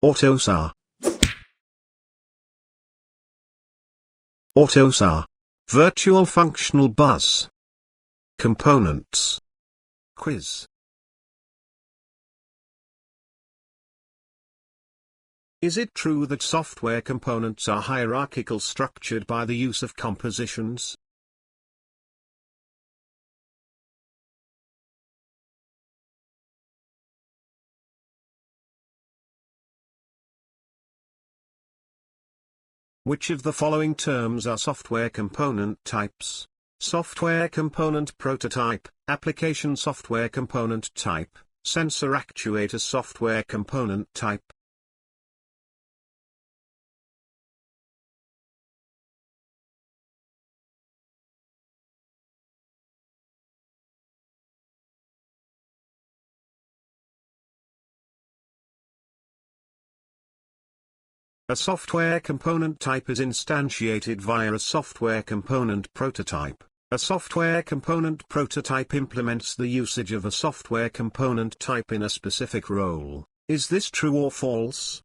AutoSAR. AutoSAR. Virtual Functional Bus. Components. Quiz. Is it true that software components are hierarchical, structured by the use of compositions? Which of the following terms are software component types? Software component prototype, application software component type, sensor actuator software component type. A software component type is instantiated via a software component prototype. A software component prototype implements the usage of a software component type in a specific role. Is this true or false?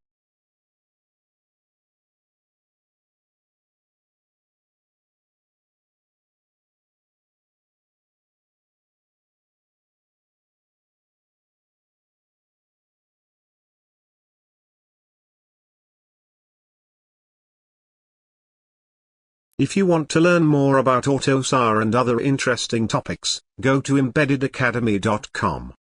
If you want to learn more about AutoSAR and other interesting topics, go to embeddedacademy.com.